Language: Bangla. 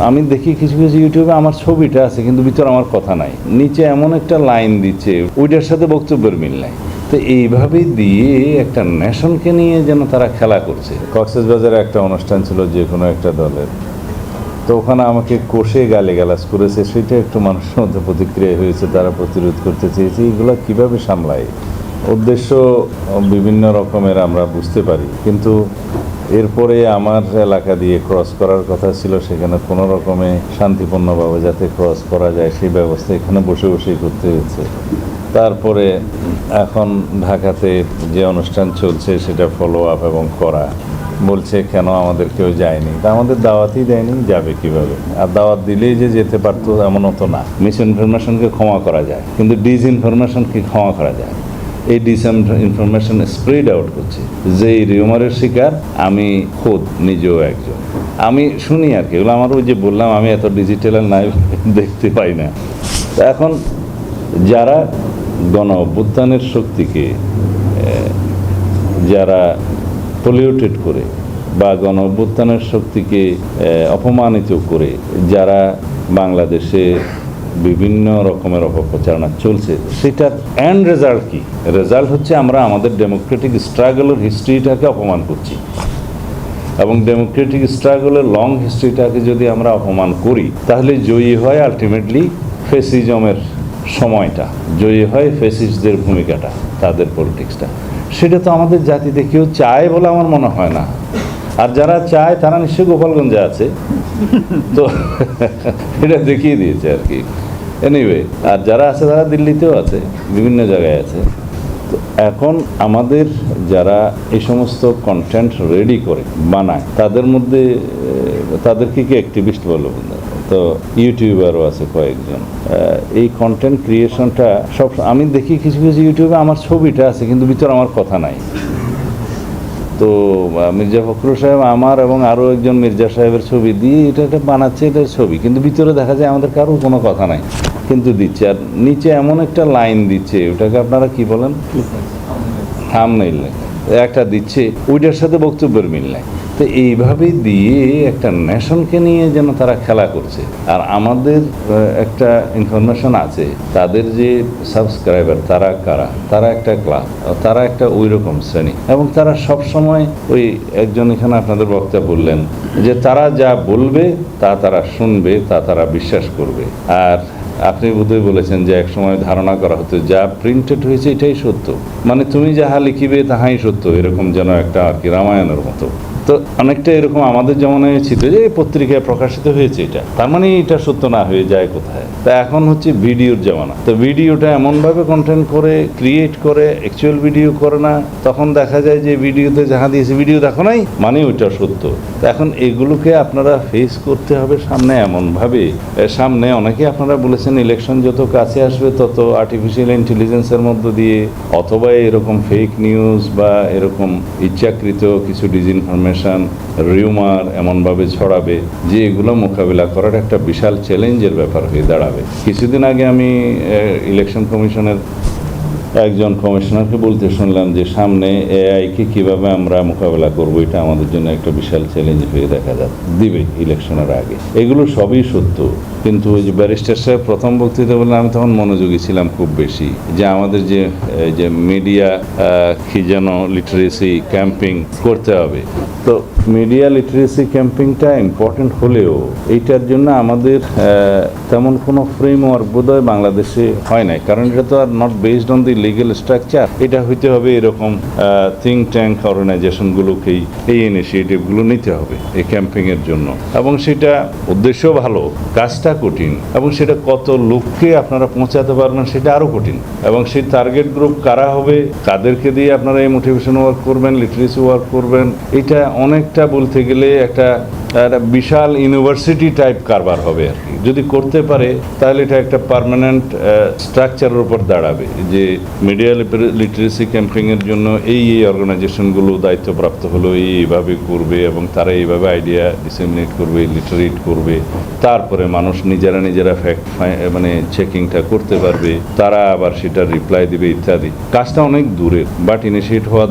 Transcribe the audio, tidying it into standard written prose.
আমি দেখি কিছু কিছু ইউটিউবে আমার ছবিটা আছে কিন্তু ভিতরে আমার কথা নাই, নিচে এমন একটা লাইন দিচ্ছে ওইটার সাথে বক্তব্যের মিল নাই। তো এইভাবে দিয়ে একটা নেশনকে নিয়ে যেন তারা খেলা করছে। কক্সবাজারে একটা অনুষ্ঠান ছিল যে কোনো একটা দলের, তো ওখানে আমাকে কষে গালিগালাজ করেছে, সেটা একটু মানুষের মধ্যে প্রতিক্রিয়া হয়েছে, তারা প্রতিরোধ করতে চেয়েছে। এইগুলো কীভাবে সামলায়, উদ্দেশ্য বিভিন্ন রকমের আমরা বুঝতে পারি, কিন্তু এরপরে আমার এলাকা দিয়ে ক্রস করার কথা ছিল, সেখানে কোনো রকমে শান্তিপূর্ণভাবে যাতে ক্রস করা যায় সেই ব্যবস্থা এখানে বসে বসেই করতে হয়েছে। তারপরে এখন ঢাকাতে যে অনুষ্ঠান চলছে সেটা ফলো আপ এবং করা, বলছে কেন আমাদের কেউ যায়নি, তা আমাদের দাওয়াতই দেয়নি, যাবে কিভাবে? আর দাওয়াত দিলেই যে যেতে পারতো এমনও তো না। মিস ইনফরমেশনকে ক্ষমা করা যায়, কিন্তু ডিসইনফরমেশনকে ক্ষমা করা যায়। এই ডিসইনফরমেশন স্প্রেড আউট করছে, যে এই রিউমারের শিকার আমি খোদ নিজেও একজন। আমি শুনি আর কি, এগুলো আমার ওই যে বললাম আমি এত ডিজিটাল নাই দেখতে পাই না। তো এখন যারা গণ অভ্যুত্থানের শক্তিকে যারা পলিউটেড করে বা গণ অভ্যুত্থানের শক্তিকে অপমানিত করে যারা বাংলাদেশে বিভিন্ন রকমের অপপ্রচারণা চলছে, সেটার এন্ড রেজাল্ট কি? রেজাল্ট হচ্ছে আমরা আমাদের ডেমোক্রেটিক স্ট্রাগলের হিস্ট্রিটাকে অপমান করছি, এবং ডেমোক্রেটিক স্ট্রাগলের লং হিস্ট্রিটাকে যদি আমরা অপমান করি, তাহলে জয়ী হয় আলটিমেটলি ফেসিজমের সময়টা, জয়ী হয় ফেসিস্টদের ভূমিকাটা, তাদের পলিটিক্সটা। সেটা তো আমাদের জাতিতে কেউ চায় বলে আমার মনে হয় না। আর যারা চায় তারা নিশ্চয়ই গোপালগঞ্জে আছে, তো এটা দেখিয়ে দিয়েছে আর কি। এনিওয়ে, আর যারা আছে তারা দিল্লিতেও আছে, বিভিন্ন জায়গায় আছে। তো এখন আমাদের যারা এই সমস্ত কন্টেন্ট রেডি করে বানায়, তাদের মধ্যে তাদেরকে কি অ্যাক্টিভিস্ট বলবো, তো ইউটিউবারও আছে কয়েকজন। এই কন্টেন্ট ক্রিয়েশনটা সব আমি দেখি কিছু কিছু ইউটিউবে আমার ছবিটা আছে কিন্তু ভিতরে আমার কথা নাই। তো মির্জা ফখরুল সাহেব আমার এবং আরও একজন মির্জা সাহেবের ছবি দিয়ে এটা বানাচ্ছে, এটার ছবি, কিন্তু ভিতরে দেখা যায় আমাদের কারোর কোনো কথা নাই, কিন্তু দিচ্ছে। আর নিচে এমন একটা লাইন দিচ্ছে, ওটাকে আপনারা কি বলেন, থাম্বনেইল একটা দিচ্ছে, ওইটার সাথে বক্তব্যের মিল নাই। তো এইভাবে দিয়ে একটা নেশনকে নিয়ে যেন তারা খেলা করছে। আর আমাদের একটা ইনফরমেশন আছে, তাদের যে সাবস্ক্রাইবার তারা কারা, তারা একটা ক্লাস, তারা একটা ওই রকম শ্রেণী, এবং তারা সব সময় ওই একজন এখানে আপনাদের বক্তা বললেন যে তারা যা বলবে তা তারা শুনবে, তা তারা বিশ্বাস করবে। আর আপনি বোধহয় বলেছেন যে এক সময় ধারণা করা হতো যা প্রিন্টেড হয়েছে এটাই সত্য, মানে তুমি যাহা লিখিবে তাহাই সত্য, এরকম যেন একটা আর কি রামায়ণের মতো। তো অনেকটা এরকম আমাদের যেমন ছিল যে এই পত্রিকায় প্রকাশিত হয়েছে এটা, তার মানে এটা সত্য না হয়ে যায় কোথায়। তা এখন হচ্ছে ভিডিওর জামানা, তো ভিডিওটা এমনভাবে কন্টেন্ট করে ক্রিয়েট করে, অ্যাকচুয়াল ভিডিও করে না, তখন দেখা যায় যে ভিডিওতে যাহা দিয়েছে ভিডিও দেখো নাই মানে ওইটা সত্য। এখন এগুলোকে আপনারা ফেস করতে হবে সামনে এমনভাবে, সামনে অনেকে আপনারা বলেছেন ইলেকশন যত কাছে আসবে তত আর্টিফিশিয়াল ইন্টেলিজেন্সের মধ্য দিয়ে অথবা এরকম ফেক নিউজ বা এরকম ইচ্ছাকৃত কিছু ডিসইনফরমেশন, রিউমার এমনভাবে ছড়াবে যে এগুলো মোকাবিলা করার একটা বিশাল চ্যালেঞ্জের ব্যাপার হয়ে দাঁড়াবে। কিছুদিন আগে আমি ইলেকশন কমিশনের একজন কমিশনারকে বলতে শুনলাম যে সামনে এআইকে কীভাবে আমরা মোকাবেলা করবো, এটা আমাদের জন্য একটা বিশাল চ্যালেঞ্জ হয়ে দেখা দিবে ইলেকশনের আগে। এগুলো সবই সত্য, কিন্তু ওই যে ব্যারিস্টার সাহেব প্রথম বক্তৃতা বললেন, আমি তখন মনোযোগী ছিলাম খুব বেশি, যে আমাদের যে মিডিয়া কি যেন লিটারেসি ক্যাম্পিং করতে হবে। তো মিডিয়া লিটারেসি ক্যাম্পিংটা ইম্পর্টেন্ট হলেও এইটার জন্য আমাদের তেমন কোনো ফ্রেমওয়ার্ক বোধহয় বাংলাদেশে হয় নাই, কারণ এটা তো are not based on the legal structure. এটা হইতে হবে এরকম থিঙ্ক ট্যাঙ্ক অর্গানাইজেশনগুলোকেই এই ইনিশিয়েটিভগুলো নিতে হবে এই ক্যাম্পিংয়ের জন্য, এবং সেটা উদ্দেশ্য ভালো, কাজটা কঠিন, এবং সেটা কত লোককে আপনারা পৌঁছাতে পারবেন সেটা আরও কঠিন, এবং সেই টার্গেট গ্রুপ কারা হবে, কাদেরকে দিয়ে আপনারা এই মোটিভেশন ওয়ার্ক করবেন, লিটারেসি ওয়ার্ক করবেন, এটা অনেকটা বলতে গেলে একটা বিশাল ইউনিভার্সিটি টাইপ কারবার হবে আর কি। যদি করতে পারে তাহলে এটা একটা পার্মানেন্ট স্ট্রাকচারের উপর দাঁড়াবে, যে মিডিয়া লিটারেসি ক্যাম্পিংয়ের জন্য এই অর্গানাইজেশনগুলো দায়িত্বপ্রাপ্ত হলো এইভাবে করবে, এবং তারা এইভাবে আইডিয়া ডিসেমিনেট করবে, লিটারেট করবে, তারপরে মানুষ নিজেরা ফ্যাক্ট মানে চেকিংটা করতে পারবে, তারা আবার সেটা রিপ্লাই দিবে ইত্যাদি। কাজটা অনেক দূরের, বাট ইনিশিয়েট হওয়া